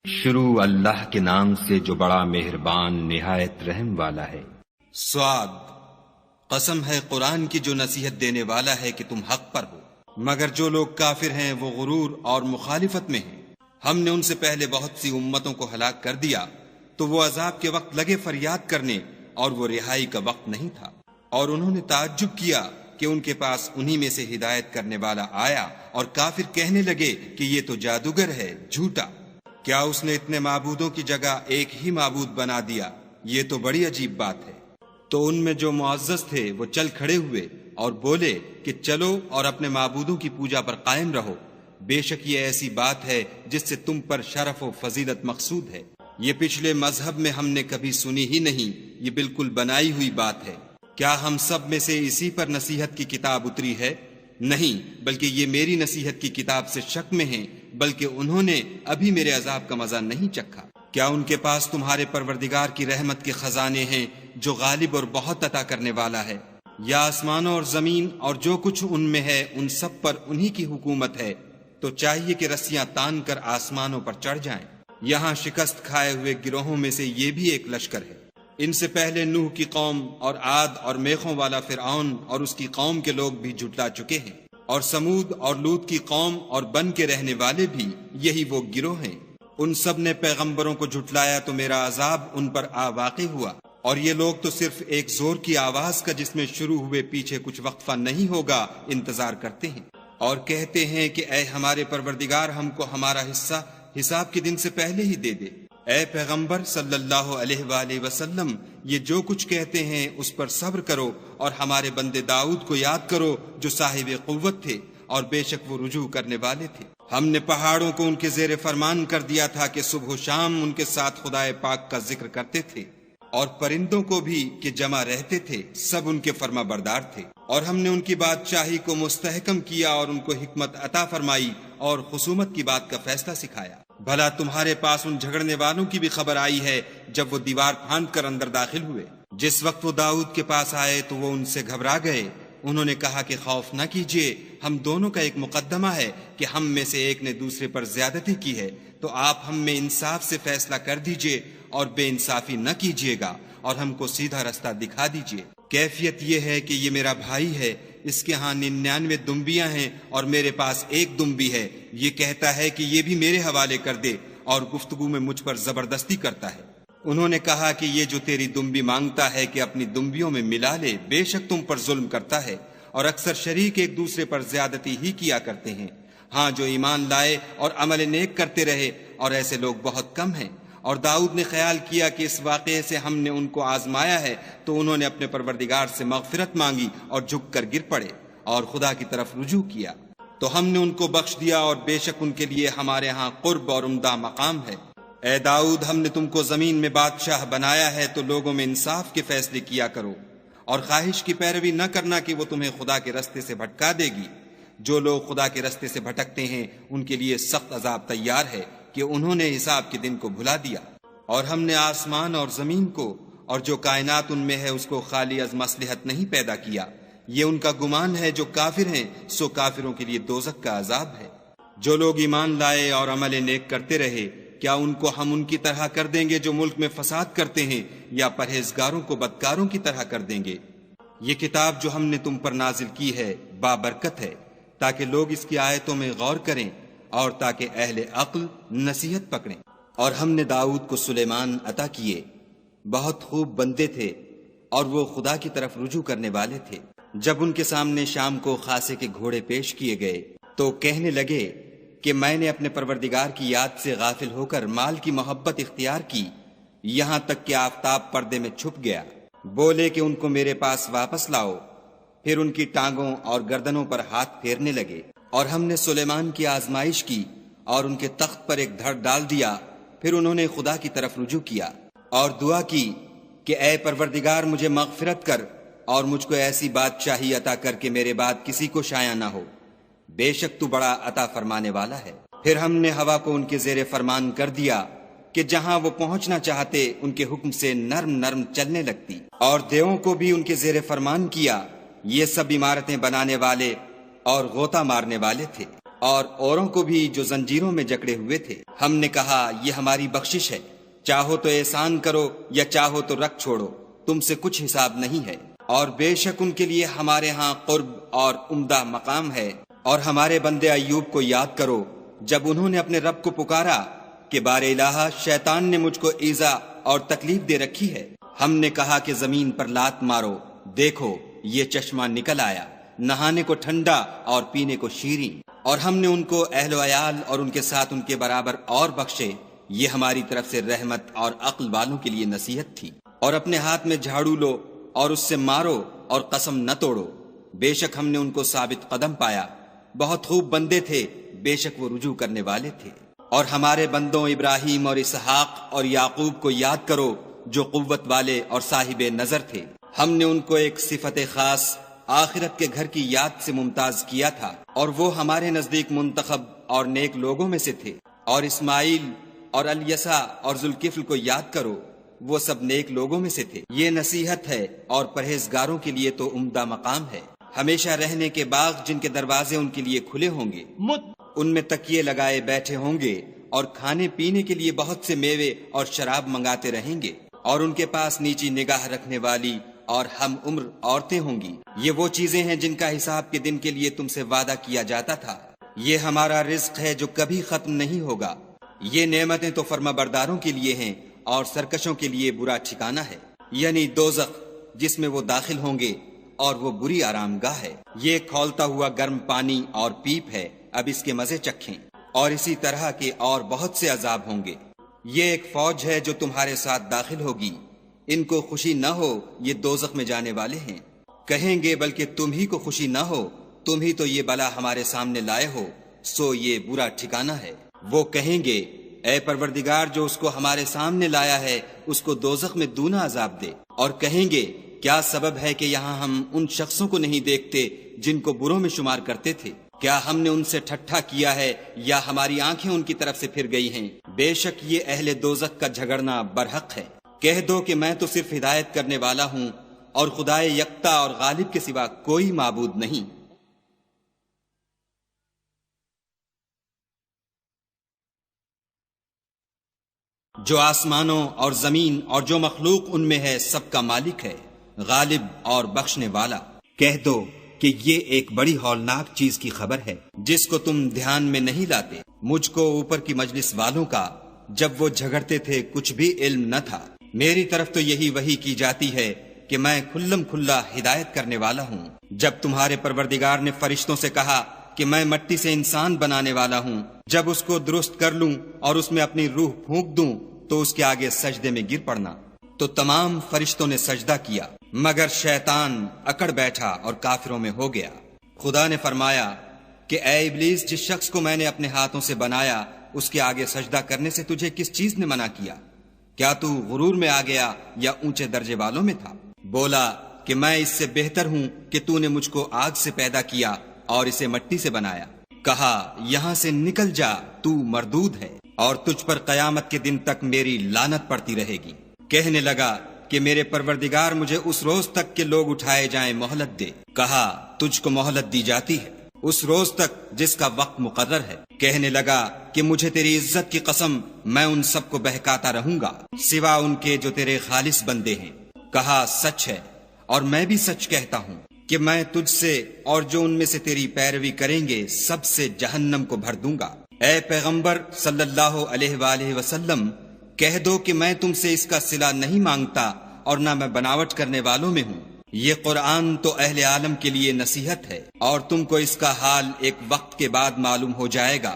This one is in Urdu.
شروع اللہ کے نام سے جو بڑا مہربان نہایت رحم والا ہے۔ صاد، قسم ہے قرآن کی جو نصیحت دینے والا ہے کہ تم حق پر ہو، مگر جو لوگ کافر ہیں وہ غرور اور مخالفت میں ہیں۔ ہم نے ان سے پہلے بہت سی امتوں کو ہلاک کر دیا تو وہ عذاب کے وقت لگے فریاد کرنے اور وہ رہائی کا وقت نہیں تھا، اور انہوں نے تعجب کیا کہ ان کے پاس انہی میں سے ہدایت کرنے والا آیا، اور کافر کہنے لگے کہ یہ تو جادوگر ہے، جھوٹا۔ کیا اس نے اتنے معبودوں کی جگہ ایک ہی معبود بنا دیا؟ یہ تو بڑی عجیب بات ہے۔ تو ان میں جو معزز تھے وہ چل کھڑے ہوئے اور بولے کہ چلو اور اپنے معبودوں کی پوجا پر قائم رہو، بے شک یہ ایسی بات ہے جس سے تم پر شرف و فضیلت مقصود ہے۔ یہ پچھلے مذہب میں ہم نے کبھی سنی ہی نہیں، یہ بالکل بنائی ہوئی بات ہے۔ کیا ہم سب میں سے اسی پر نصیحت کی کتاب اتری ہے؟ نہیں، بلکہ یہ میری نصیحت کی کتاب سے شک میں ہیں، بلکہ انہوں نے ابھی میرے عذاب کا مزہ نہیں چکھا۔ کیا ان کے پاس تمہارے پروردگار کی رحمت کے خزانے ہیں جو غالب اور بہت عطا کرنے والا ہے؟ یا آسمانوں اور زمین اور جو کچھ ان میں ہے ان سب پر انہی کی حکومت ہے، تو چاہیے کہ رسیاں تان کر آسمانوں پر چڑھ جائیں۔ یہاں شکست کھائے ہوئے گروہوں میں سے یہ بھی ایک لشکر ہے۔ ان سے پہلے نوح کی قوم اور عاد اور میخوں والا فرعون اور اس کی قوم کے لوگ بھی جھٹلا چکے ہیں، اور سمود اور لوط کی قوم اور بن کے رہنے والے بھی یہی وہ گروہ ہیں۔ ان سب نے پیغمبروں کو جھٹلایا تو میرا عذاب ان پر آ واقع ہوا، اور یہ لوگ تو صرف ایک زور کی آواز کا جس میں شروع ہوئے پیچھے کچھ وقفہ نہیں ہوگا انتظار کرتے ہیں، اور کہتے ہیں کہ اے ہمارے پروردگار ہم کو ہمارا حصہ حساب کے دن سے پہلے ہی دے دے۔ اے پیغمبر صلی اللہ علیہ وآلہ وسلم، یہ جو کچھ کہتے ہیں اس پر صبر کرو، اور ہمارے بندے داؤد کو یاد کرو جو صاحب قوت تھے اور بے شک وہ رجوع کرنے والے تھے۔ ہم نے پہاڑوں کو ان کے زیر فرمان کر دیا تھا کہ صبح و شام ان کے ساتھ خدائے پاک کا ذکر کرتے تھے، اور پرندوں کو بھی کہ جمع رہتے تھے، سب ان کے فرما بردار تھے۔ اور ہم نے ان کی بادشاہی کو مستحکم کیا اور ان کو حکمت عطا فرمائی اور خصومت کی بات کا فیصلہ سکھایا۔ بھلا تمہارے پاس ان جھگڑنے والوں کی بھی خبر آئی ہے جب وہ دیوار پھاند کر اندر داخل ہوئے؟ جس وقت وہ داؤد کے پاس آئے تو وہ ان سے گھبرا گئے۔ انہوں نے کہا کہ خوف نہ کیجیے، ہم دونوں کا ایک مقدمہ ہے کہ ہم میں سے ایک نے دوسرے پر زیادتی کی ہے، تو آپ ہم میں انصاف سے فیصلہ کر دیجیے اور بے انصافی نہ کیجیے گا، اور ہم کو سیدھا رستہ دکھا دیجیے۔ کیفیت یہ ہے کہ یہ میرا بھائی ہے، اس کے ہاں 99 دمبیاں ہیں اور میرے پاس ایک دمبی ہے۔ یہ کہتا ہے کہ یہ بھی میرے حوالے کر دے، اور گفتگو میں مجھ پر زبردستی کرتا ہے۔ انہوں نے کہا کہ یہ جو تیری دمبی مانگتا ہے کہ اپنی دمبیوں میں ملا لے، بے شک تم پر ظلم کرتا ہے، اور اکثر شریک ایک دوسرے پر زیادتی ہی کیا کرتے ہیں۔ ہاں جو ایمان لائے اور عمل نیک کرتے رہے، اور ایسے لوگ بہت کم ہیں۔ اور داؤد نے خیال کیا کہ اس واقعے سے ہم نے ان کو آزمایا ہے، تو انہوں نے اپنے پروردگار سے مغفرت مانگی اور جھک کر گر پڑے اور خدا کی طرف رجوع کیا، تو ہم نے ان کو بخش دیا، اور بے شک ان کے لیے ہمارے ہاں قرب اور عمدہ مقام ہے۔ اے داؤد، ہم نے تم کو زمین میں بادشاہ بنایا ہے، تو لوگوں میں انصاف کے فیصلے کیا کرو، اور خواہش کی پیروی نہ کرنا کہ وہ تمہیں خدا کے رستے سے بھٹکا دے گی۔ جو لوگ خدا کے رستے سے بھٹکتے ہیں ان کے لیے سخت عذاب تیار ہے کہ انہوں نے حساب کے دن کو بھلا دیا۔ اور ہم نے آسمان اور زمین کو اور جو کائنات ان میں ہے اس کو خالی از مصلحت نہیں پیدا کیا۔ یہ ان کا گمان ہے جو کافر ہیں، سو کافروں کے لیے دوزخ کا عذاب ہے۔ جو لوگ ایمان لائے اور عمل نیک کرتے رہے، کیا ان کو ہم ان کی طرح کر دیں گے جو ملک میں فساد کرتے ہیں، یا پرہیزگاروں کو بدکاروں کی طرح کر دیں گے؟ یہ کتاب جو ہم نے تم پر نازل کی ہے بابرکت ہے، تاکہ لوگ اس کی آیتوں میں غور کریں اور تاکہ اہل عقل نصیحت پکڑیں۔ اور ہم نے داؤد کو سلیمان عطا کیے، بہت خوب بندے تھے، اور وہ خدا کی طرف رجوع کرنے والے تھے۔ جب ان کے سامنے شام کو خاصے کے گھوڑے پیش کیے گئے تو کہنے لگے کہ میں نے اپنے پروردگار کی یاد سے غافل ہو کر مال کی محبت اختیار کی، یہاں تک کہ آفتاب پردے میں چھپ گیا۔ بولے کہ ان کو میرے پاس واپس لاؤ، پھر ان کی ٹانگوں اور گردنوں پر ہاتھ پھیرنے لگے۔ اور ہم نے سلیمان کی آزمائش کی اور ان کے تخت پر ایک دھڑ ڈال دیا، پھر انہوں نے خدا کی طرف رجوع کیا اور دعا کی کہ اے پروردگار مجھے مغفرت کر اور مجھ کو ایسی بادشاہی عطا کر کے میرے بعد کسی کو شایع نہ ہو، بے شک تو بڑا عطا فرمانے والا ہے۔ پھر ہم نے ہوا کو ان کے زیر فرمان کر دیا کہ جہاں وہ پہنچنا چاہتے ان کے حکم سے نرم نرم چلنے لگتی، اور دیووں کو بھی ان کے زیر فرمان کیا۔ یہ سب عمارتیں بنانے والے اور غوطہ مارنے والے تھے۔ اور اوروں کو بھی جو زنجیروں میں جکڑے ہوئے تھے۔ ہم نے کہا یہ ہماری بخشش ہے، چاہو تو احسان کرو یا چاہو تو رکھ چھوڑو، تم سے کچھ حساب نہیں ہے، اور بے شک ان کے لیے ہمارے ہاں قرب اور عمدہ مقام ہے۔ اور ہمارے بندے ایوب کو یاد کرو جب انہوں نے اپنے رب کو پکارا کہ بار الہ شیطان نے مجھ کو ایذا اور تکلیف دے رکھی ہے۔ ہم نے کہا کہ زمین پر لات مارو، دیکھو یہ چشمہ نکل آیا، نہانے کو ٹھنڈا اور پینے کو شیریں، اور ہم نے ان کو اہل و عیال اور ان کے ساتھ ان کے برابر اور بخشے۔ یہ ہماری طرف سے رحمت اور عقل والوں کے لیے نصیحت تھی۔ اور اپنے ہاتھ میں جھاڑو لو اور اس سے مارو اور قسم نہ توڑو، بے شک ہم نے ان کو ثابت قدم پایا، بہت خوب بندے تھے، بے شک وہ رجوع کرنے والے تھے۔ اور ہمارے بندوں ابراہیم اور اسحاق اور یعقوب کو یاد کرو جو قوت والے اور صاحب نظر تھے۔ ہم نے ان کو ایک صفت خاص آخرت کے گھر کی یاد سے ممتاز کیا تھا، اور وہ ہمارے نزدیک منتخب اور نیک لوگوں میں سے تھے۔ اور اسماعیل اور الیسع اور ذوالکفل کو یاد کرو، وہ سب نیک لوگوں میں سے تھے۔ یہ نصیحت ہے اور پرہیزگاروں کے لیے تو عمدہ مقام ہے۔ ہمیشہ رہنے کے باغ جن کے دروازے ان کے لیے کھلے ہوں گے، ان میں تکیے لگائے بیٹھے ہوں گے، اور کھانے پینے کے لیے بہت سے میوے اور شراب منگاتے رہیں گے، اور ان کے پاس نیچی نگاہ رکھنے والی اور ہم عمر عورتیں ہوں گی۔ یہ وہ چیزیں ہیں جن کا حساب کے دن کے لیے تم سے وعدہ کیا جاتا تھا۔ یہ ہمارا رزق ہے جو کبھی ختم نہیں ہوگا۔ یہ نعمتیں تو فرما برداروں کے لیے ہیں، اور سرکشوں کے لیے برا ٹھکانہ ہے، یعنی دوزخ جس میں وہ داخل ہوں گے، اور وہ بری آرام گاہ ہے۔ یہ کھولتا ہوا گرم پانی اور پیپ ہے، اب اس کے مزے چکھیں۔ اور اسی طرح کے اور بہت سے عذاب ہوں گے۔ یہ ایک فوج ہے جو تمہارے ساتھ داخل ہوگی، ان کو خوشی نہ ہو، یہ دوزخ میں جانے والے ہیں۔ کہیں گے بلکہ تم ہی کو خوشی نہ ہو، تم ہی تو یہ بلا ہمارے سامنے لائے ہو، سو یہ برا ٹھکانہ ہے۔ وہ کہیں گے اے پروردگار جو اس کو ہمارے سامنے لایا ہے اس کو دوزخ میں دونا عذاب دے، اور کہیں گے کیا سبب ہے کہ یہاں ہم ان شخصوں کو نہیں دیکھتے جن کو بروں میں شمار کرتے تھے؟ کیا ہم نے ان سے ٹھٹھا کیا ہے یا ہماری آنکھیں ان کی طرف سے پھر گئی ہیں؟ بے شک یہ اہل دوزخ کا جھگڑنا برحق ہے۔ کہہ دو کہ میں تو صرف ہدایت کرنے والا ہوں، اور خدائے یکتا اور غالب کے سوا کوئی معبود نہیں۔ جو آسمانوں اور زمین اور جو مخلوق ان میں ہے سب کا مالک ہے، غالب اور بخشنے والا۔ کہہ دو کہ یہ ایک بڑی ہولناک چیز کی خبر ہے جس کو تم دھیان میں نہیں لاتے۔ مجھ کو اوپر کی مجلس والوں کا جب وہ جھگڑتے تھے کچھ بھی علم نہ تھا۔ میری طرف تو یہی وحی کی جاتی ہے کہ میں کھلم کھلا ہدایت کرنے والا ہوں۔ جب تمہارے پروردگار نے فرشتوں سے کہا کہ میں مٹی سے انسان بنانے والا ہوں، جب اس کو درست کر لوں اور اس میں اپنی روح پھونک دوں تو اس کے آگے سجدے میں گر پڑنا۔ تو تمام فرشتوں نے سجدہ کیا مگر شیطان اکڑ بیٹھا اور کافروں میں ہو گیا۔ خدا نے فرمایا کہ اے ابلیس، جس شخص کو میں نے اپنے ہاتھوں سے بنایا اس کے آگے سجدہ کرنے سے تجھے کس چیز نے منع کیا؟ کیا تو غرور میں آ گیا یا اونچے درجے والوں میں تھا؟ بولا کہ میں اس سے بہتر ہوں کہ تو نے مجھ کو آگ سے پیدا کیا اور اسے مٹی سے بنایا۔ کہا یہاں سے نکل جا، تو مردود ہے، اور تجھ پر قیامت کے دن تک میری لعنت پڑتی رہے گی۔ کہنے لگا کہ میرے پروردگار مجھے اس روز تک کہ لوگ اٹھائے جائیں مہلت دے۔ کہا تجھ کو مہلت دی جاتی ہے اس روز تک جس کا وقت مقرر ہے۔ کہنے لگا کہ مجھے تیری عزت کی قسم میں ان سب کو بہکاتا رہوں گا سوا ان کے جو تیرے خالص بندے ہیں۔ کہا سچ ہے اور میں بھی سچ کہتا ہوں کہ میں تجھ سے اور جو ان میں سے تیری پیروی کریں گے سب سے جہنم کو بھر دوں گا۔ اے پیغمبر صلی اللہ علیہ وآلہ وسلم، کہہ دو کہ میں تم سے اس کا صلہ نہیں مانگتا اور نہ میں بناوٹ کرنے والوں میں ہوں۔ یہ قرآن تو اہل عالم کے لیے نصیحت ہے، اور تم کو اس کا حال ایک وقت کے بعد معلوم ہو جائے گا۔